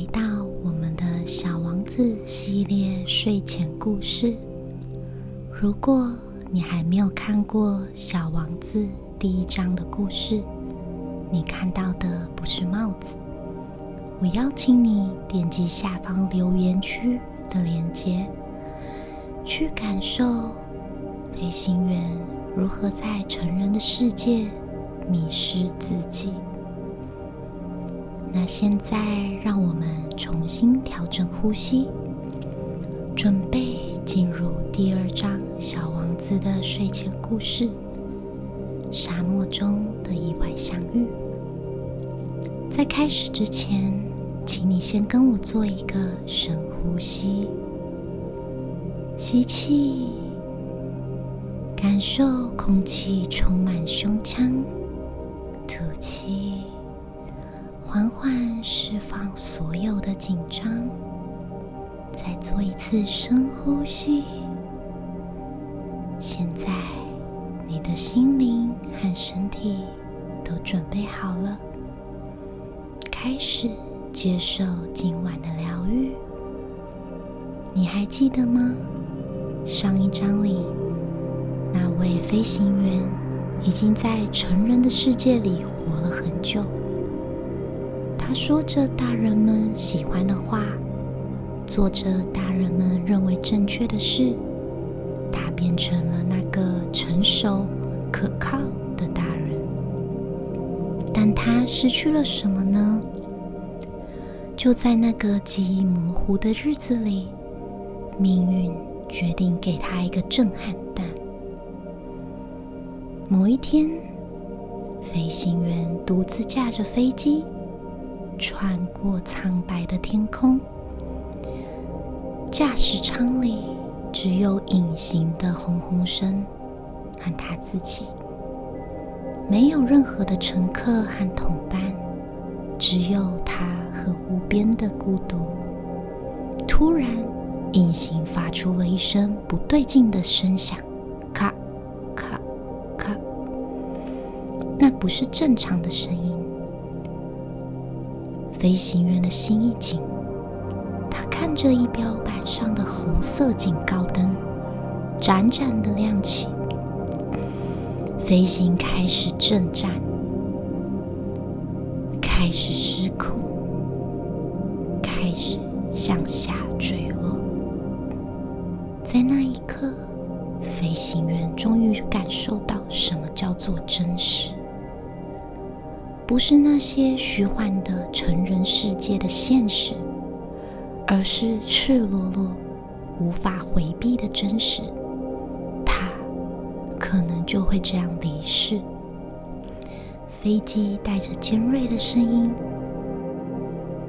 到我们的小王子系列睡前故事。如果你还没有看过小王子第1章的故事，你看到的不是帽子。我邀请你点击下方留言区的连结，去感受飞行员如何在成人的世界迷失自己。那现在让我们重新调整呼吸，准备进入第2章小王子的睡前故事——沙漠中的意外相遇。在开始之前，请你先跟我做一个深呼吸，吸气，感受空气充满胸腔，吐气，缓缓释放所有的紧张。再做一次深呼吸。现在你的心灵和身体都准备好了，开始接受今晚的疗愈。你还记得吗？上一章里，那位飞行员已经在成人的世界里活了很久。他说着大人们喜欢的话，做着大人们认为正确的事。他变成了那个成熟可靠的大人。但他失去了什么呢？就在那个记忆模糊的日子里，命运决定给他一个震撼弹。某一天，飞行员独自驾着飞机穿过苍白的天空，驾驶舱里只有隐形的轰轰声和他自己，没有任何的乘客和同伴，只有他和无边的孤独。突然，引擎发出了一声不对劲的声响，咔咔咔。那不是正常的声音。飞行员的心一紧，他看着仪表板上的红色警告灯盏盏的亮起。飞行开始震颤，开始失控，开始向下坠落。在那一刻，飞行员终于感受到什么叫做真实。不是那些虚幻的成人世界的现实，而是赤裸裸无法回避的真实。他可能就会这样离世。飞机带着尖锐的声音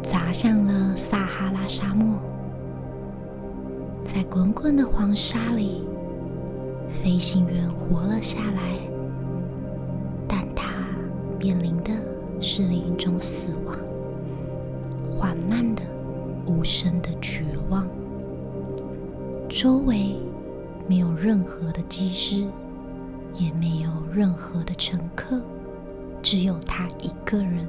砸向了撒哈拉沙漠。在滚滚的黄沙里，飞行员活了下来，但他面临的是另一种死亡，缓慢的、无声的绝望。周围没有任何的机师，也没有任何的乘客，只有他一个人。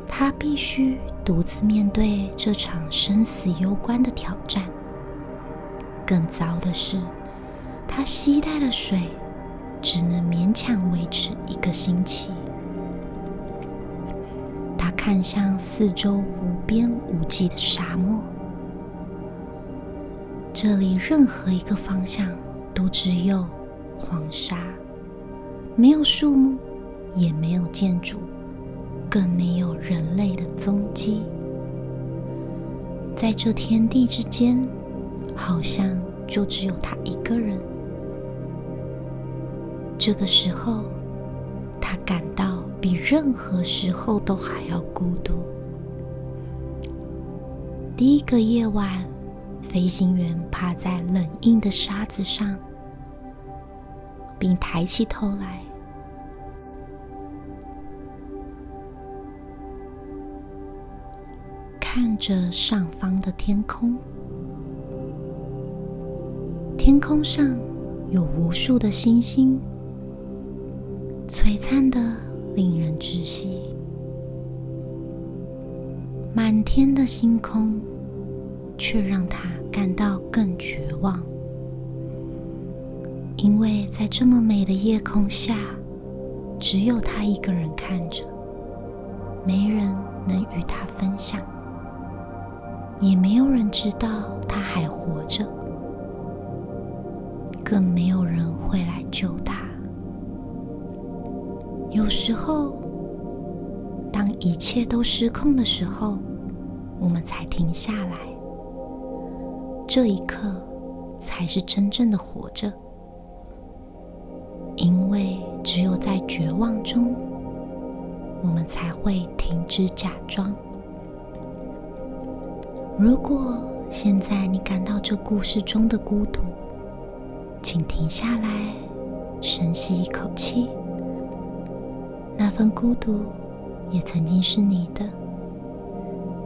他必须独自面对这场生死攸关的挑战。更糟的是，他携带的水只能勉强维持1个星期。他看向四周无边无际的沙漠，这里任何一个方向都只有黄沙，没有树木，也没有建筑，更没有人类的踪迹。在这天地之间，好像就只有他一个人。这个时候，他感到比任何时候都还要孤独。第1个夜晚，飞行员趴在冷硬的沙子上，并抬起头来，看着上方的天空。天空上有无数的星星，璀璨的令人窒息。满天的星空却让他感到更绝望，因为在这么美的夜空下，只有他一个人看着，没人能与他分享，也没有人知道他还活着，更没有人会来救他。有时候，当一切都失控的时候，我们才停下来，这一刻才是真正的活着。因为只有在绝望中，我们才会停止假装。如果现在你感到这故事中的孤独，请停下来，深吸一口气。那份孤独也曾经是你的，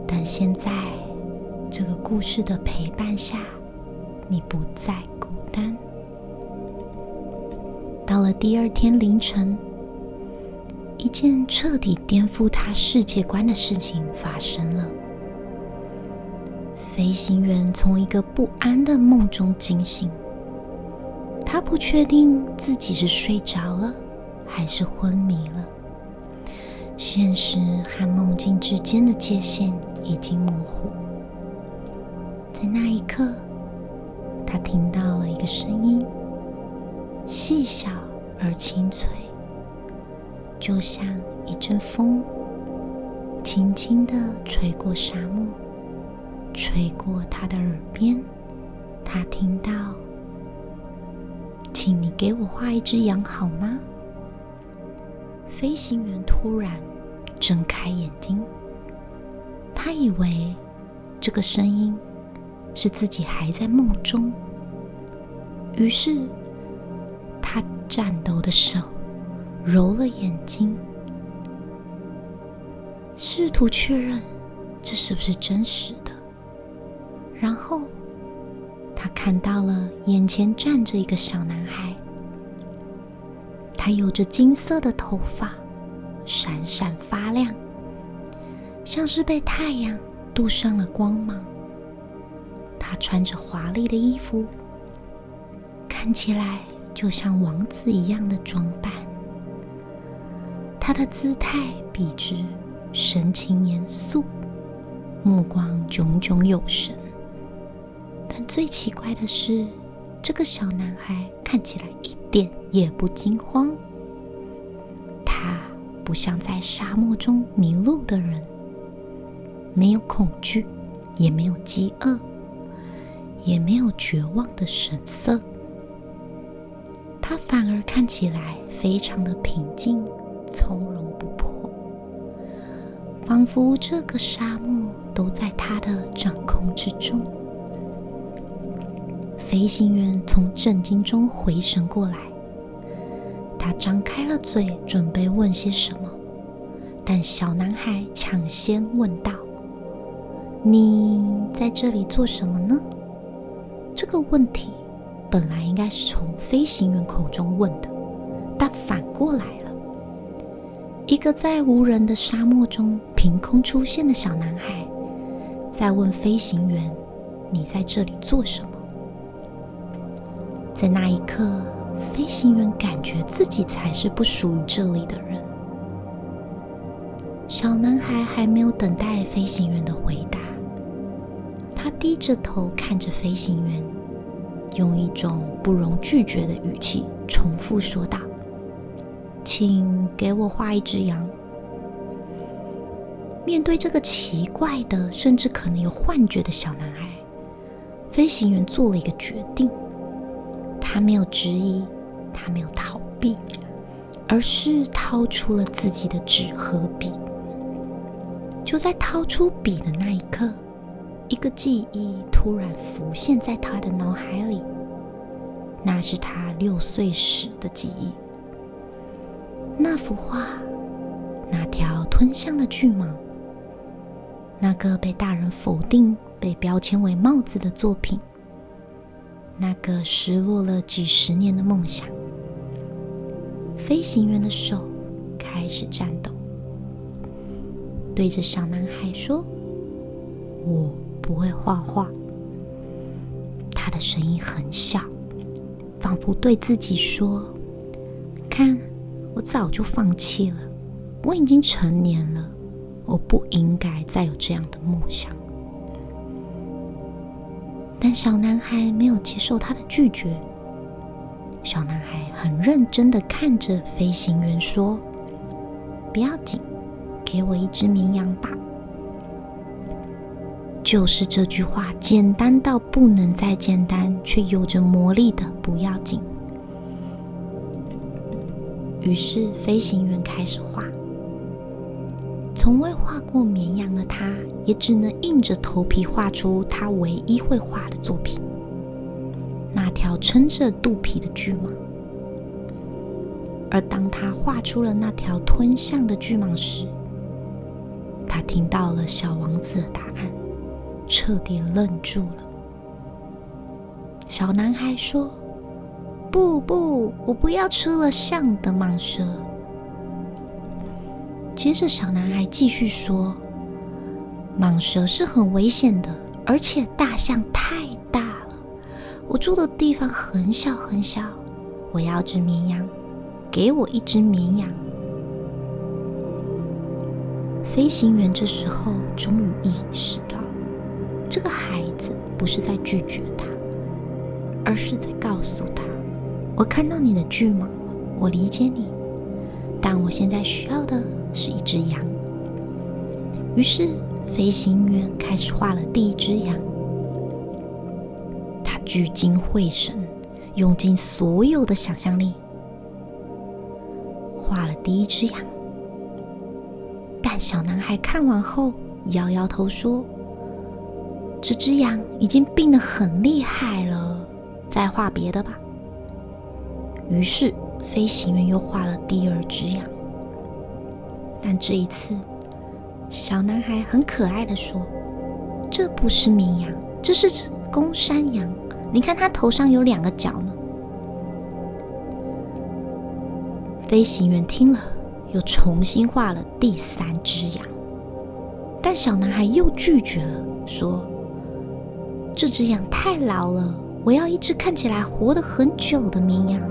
但现在这个故事的陪伴下，你不再孤单。到了第二天凌晨，一件彻底颠覆他世界观的事情发生了。飞行员从一个不安的梦中惊醒，他不确定自己是睡着了还是昏迷了。现实和梦境之间的界限已经模糊。在那一刻，他听到了一个声音，细小而清脆，就像一阵风，轻轻地吹过沙漠，吹过他的耳边。他听到：请你给我画一只羊好吗？飞行员突然睁开眼睛，他以为这个声音是自己还在梦中，于是他颤抖的手揉了眼睛，试图确认这是不是真实的。然后他看到了眼前站着一个小男孩，他有着金色的头发，闪闪发亮，像是被太阳镀上了光芒。他穿着华丽的衣服，看起来就像王子一样的装扮。他的姿态笔直，神情严肃，目光炯炯有神。但最奇怪的是，这个小男孩看起来一点也不惊慌。他不像在沙漠中迷路的人，没有恐惧，也没有饥饿，也没有绝望的神色。他反而看起来非常的平静，从容不迫，仿佛这个沙漠都在他的掌控之中。飞行员从震惊中回神过来，他张开了嘴，准备问些什么，但小男孩抢先问道：你在这里做什么呢？这个问题本来应该是从飞行员口中问的，但反过来了。一个在无人的沙漠中凭空出现的小男孩在问飞行员：你在这里做什么？在那一刻，飞行员感觉自己才是不属于这里的人。小男孩还没有等待飞行员的回答，他低着头看着飞行员，用一种不容拒绝的语气重复说道：请给我画一只羊。面对这个奇怪的，甚至可能有幻觉的小男孩，飞行员做了一个决定。他没有质疑，他没有逃避，而是掏出了自己的纸和笔。就在掏出笔的那一刻，一个记忆突然浮现在他的脑海里，那是他6岁时的记忆。那幅画，那条吞象的巨蟒，那个被大人否定、被标签为帽子的作品，那个失落了几十年的梦想。飞行员的手开始颤抖，对着小男孩说：不会画画。他的声音很小，仿佛对自己说：看，我早就放弃了，我已经成年了，我不应该再有这样的梦想。但小男孩没有接受他的拒绝。小男孩很认真地看着飞行员说：不要紧，给我一只绵羊吧。就是这句话，简单到不能再简单，却有着魔力的不要紧。于是飞行员开始画。从未画过绵羊的他，也只能硬着头皮画出他唯一会画的作品，那条撑着肚皮的巨蟒。而当他画出了那条吞象的巨蟒时，他听到了小王子的答案，彻底愣住了。小男孩说：不，我不要吃了象的蟒蛇。接着小男孩继续说：蟒蛇是很危险的，而且大象太大了，我住的地方很小很小，我要只绵羊，给我一只绵羊。飞行员这时候终于意识到，这个孩子不是在拒绝他，而是在告诉他：我看到你的巨蟒了，我理解你，但我现在需要的是一只羊。于是飞行员开始画了第一只羊。他聚精会神，用尽所有的想象力，画了第一只羊。但小男孩看完后摇摇头说：这只羊已经病得很厉害了，再画别的吧。于是飞行员又画了第二只羊。但这一次小男孩很可爱地说：这不是绵羊，这是公山羊，你看它头上有2个角呢。飞行员听了，又重新画了第3只羊。但小男孩又拒绝了，说：这只羊太老了，我要一只看起来活得很久的绵羊。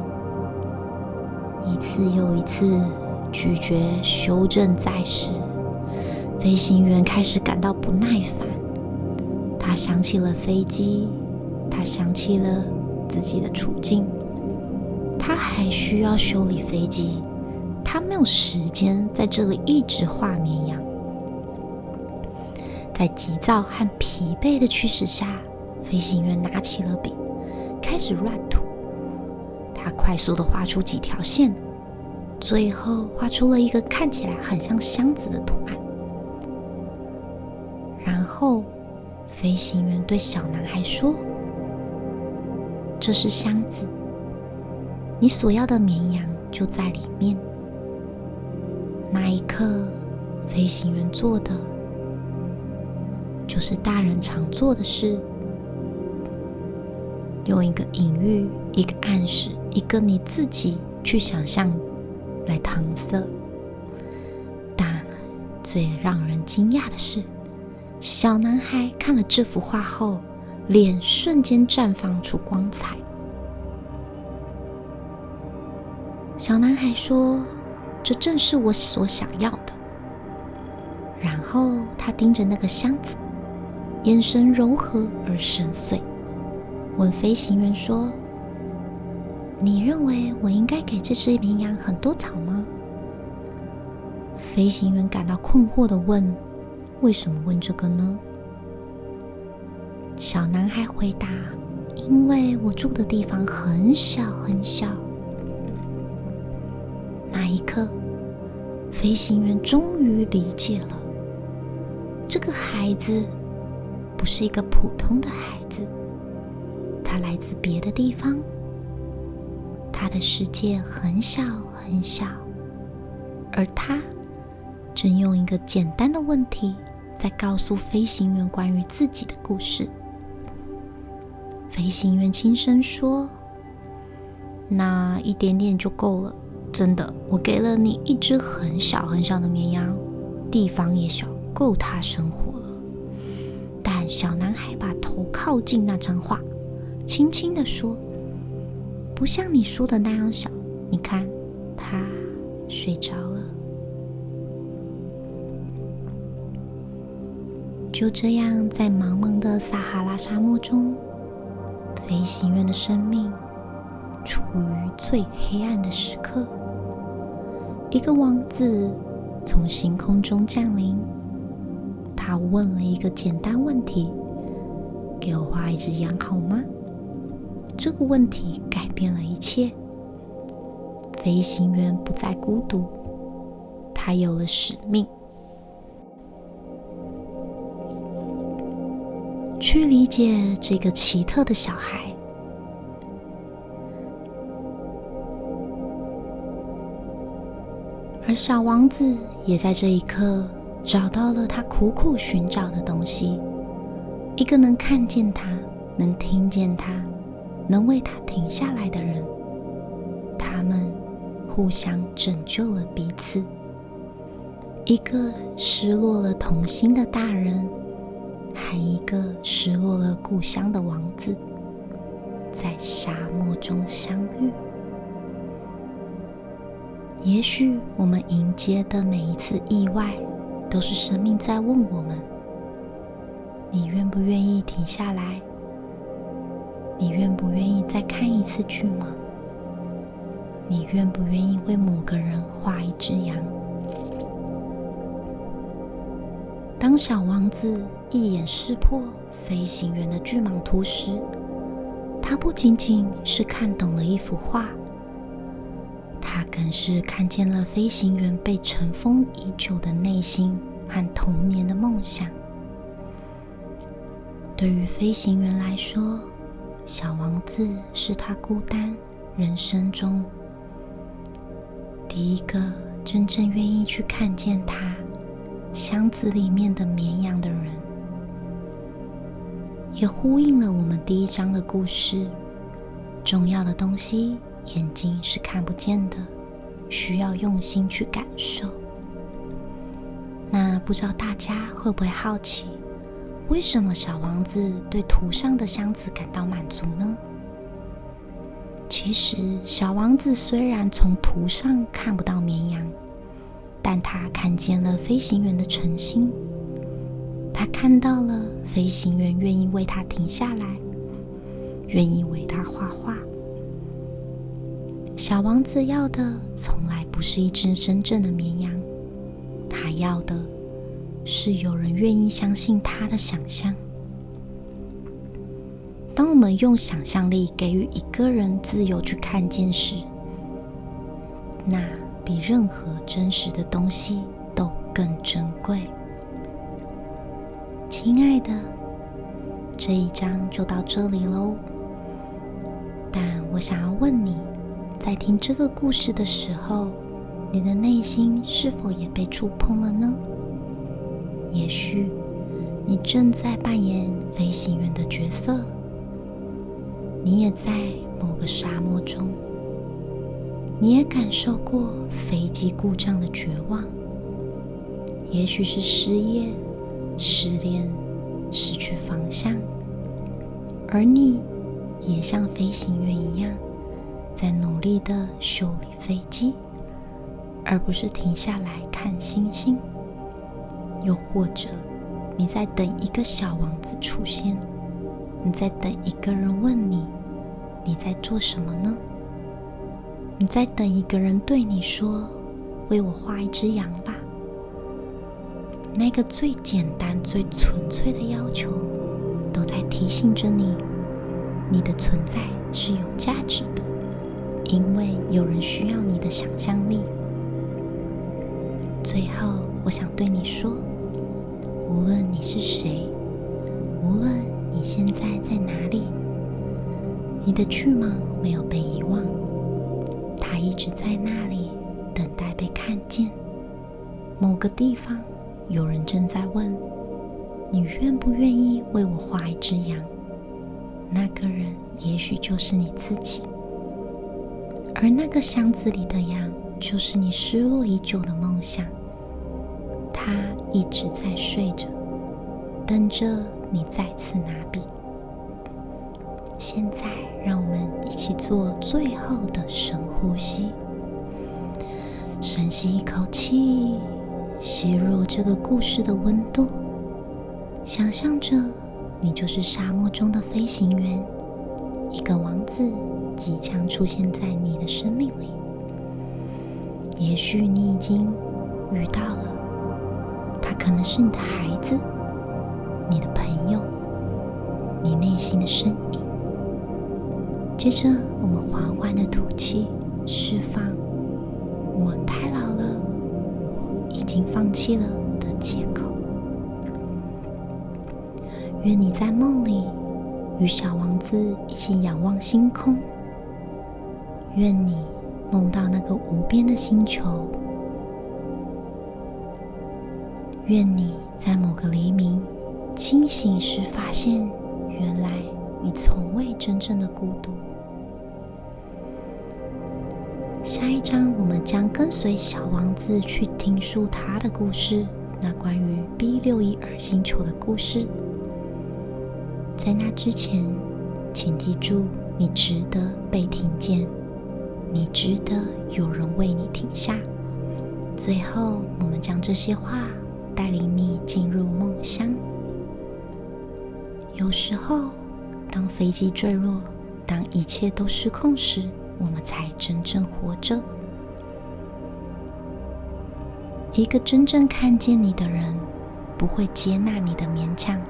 一次又一次拒绝修正在时，飞行员开始感到不耐烦。他想起了飞机，他想起了自己的处境，他还需要修理飞机，他没有时间在这里一直画绵羊。在急躁和疲惫的驱使下，飞行员拿起了笔，开始乱涂。他快速地画出几条线，最后画出了一个看起来很像箱子的图案。然后飞行员对小男孩说：这是箱子，你所要的绵羊就在里面。那一刻，飞行员做的就是大人常做的事，用一个隐喻，一个暗示，一个你自己去想象来搪塞。但最让人惊讶的是，小男孩看了这幅画后，脸瞬间绽放出光彩。小男孩说：这正是我所想要的。然后他盯着那个箱子，眼神柔和而深邃，问飞行员说：你认为我应该给这只绵羊很多草吗？飞行员感到困惑地问：为什么问这个呢？小男孩回答：因为我住的地方很小很小。那一刻，飞行员终于理解了，这个孩子不是一个普通的孩子，他来自别的地方，他的世界很小很小，而他正用一个简单的问题在告诉飞行员关于自己的故事。飞行员轻声说：那一点点就够了，真的，我给了你一只很小很小的绵羊，地方也小，够它生活了。但小男孩把头靠近那张画，轻轻地说：“不像你说的那样小，你看，他睡着了。”就这样，在茫茫的撒哈拉沙漠中，飞行员的生命处于最黑暗的时刻。一个王子从星空中降临，他问了一个简单问题：“给我画一只羊好吗？”这个问题改变了一切。飞行员不再孤独，他有了使命，去理解这个奇特的小孩。而小王子也在这一刻找到了他苦苦寻找的东西，一个能看见他、能听见他、能为他停下来的人。他们互相拯救了彼此。一个失落了童心的大人，和一个失落了故乡的王子，在沙漠中相遇。也许我们迎接的每一次意外，都是生命在问我们：你愿不愿意停下来？你愿不愿意再看一次剧吗？你愿不愿意为某个人画一只羊？当小王子一眼识破飞行员的巨蟒图时，他不仅仅是看懂了一幅画，他更是看见了飞行员被尘封已久的内心和童年的梦想。对于飞行员来说，小王子是他孤单人生中第一个真正愿意去看见他箱子里面的绵羊的人，也呼应了我们第一章的故事。重要的东西眼睛是看不见的，需要用心去感受。那不知道大家会不会好奇，为什么小王子对图上的箱子感到满足呢？其实小王子虽然从图上看不到绵羊，但他看见了飞行员的诚心，他看到了飞行员愿意为他停下来，愿意为他画画。小王子要的从来不是一只真正的绵羊，他要的是有人愿意相信他的想象。当我们用想象力给予一个人自由去看见时，那比任何真实的东西都更珍贵。亲爱的，这一章就到这里咯。但我想要问你，在听这个故事的时候，你的内心是否也被触碰了呢？也许你正在扮演飞行员的角色，你也在某个沙漠中，你也感受过飞机故障的绝望，也许是失业、失恋、失去方向，而你也像飞行员一样，在努力地修理飞机，而不是停下来看星星。又或者你在等一个小王子出现，你在等一个人问你，你在做什么呢？你在等一个人对你说，为我画一只羊吧。那个最简单最纯粹的要求，都在提醒着你，你的存在是有价值的，因为有人需要你的想象力。最后我想对你说，无论你是谁，无论你现在在哪里，你的巨蟒没有被遗忘，它一直在那里等待被看见。某个地方有人正在问，你愿不愿意为我画一只羊？那个人也许就是你自己，而那个箱子里的羊就是你失落已久的梦想。它一直在睡着，等着你再次拿笔。现在，让我们一起做最后的深呼吸。深吸一口气，吸入这个故事的温度，想象着你就是沙漠中的飞行员，一个王子即将出现在你的生命里。也许你已经遇到了，他可能是你的孩子，你的朋友，你内心的声音。接着，我们缓缓的吐气，释放我太老了，我已经放弃了的借口。愿你在梦里与小王子一起仰望星空，愿你梦到那个无边的星球，愿你在某个黎明清醒时发现，原来你从未真正的孤独。下一章我们将跟随小王子去听述他的故事，那关于 B612 星球的故事。在那之前，请记住，你值得被听见，你值得有人为你停下。最后，我们将这些话带领你进入梦乡。有时候，当飞机坠落，当一切都失控时，我们才真正活着。一个真正看见你的人，不会接纳你的勉强，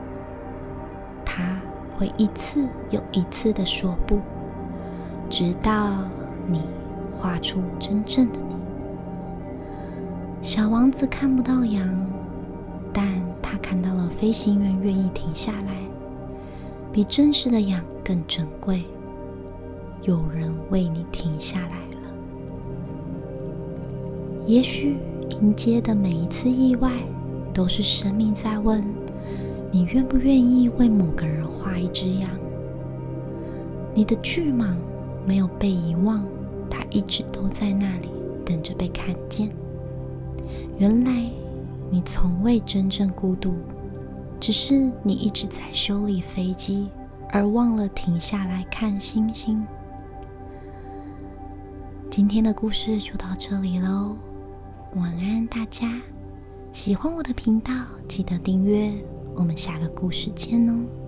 他会一次又一次地说不，直到你画出真正的你。小王子看不到羊，但他看到了飞行员愿意停下来，比真实的羊更珍贵。有人为你停下来了。也许迎接的每一次意外，都是生命在问你愿不愿意为某个人画一只羊。你的巨蟒没有被遗忘，它一直都在那里等着被看见。原来你从未真正孤独，只是你一直在修理飞机，而忘了停下来看星星。今天的故事就到这里咯，晚安大家。喜欢我的频道，记得订阅，我们下个故事见哦。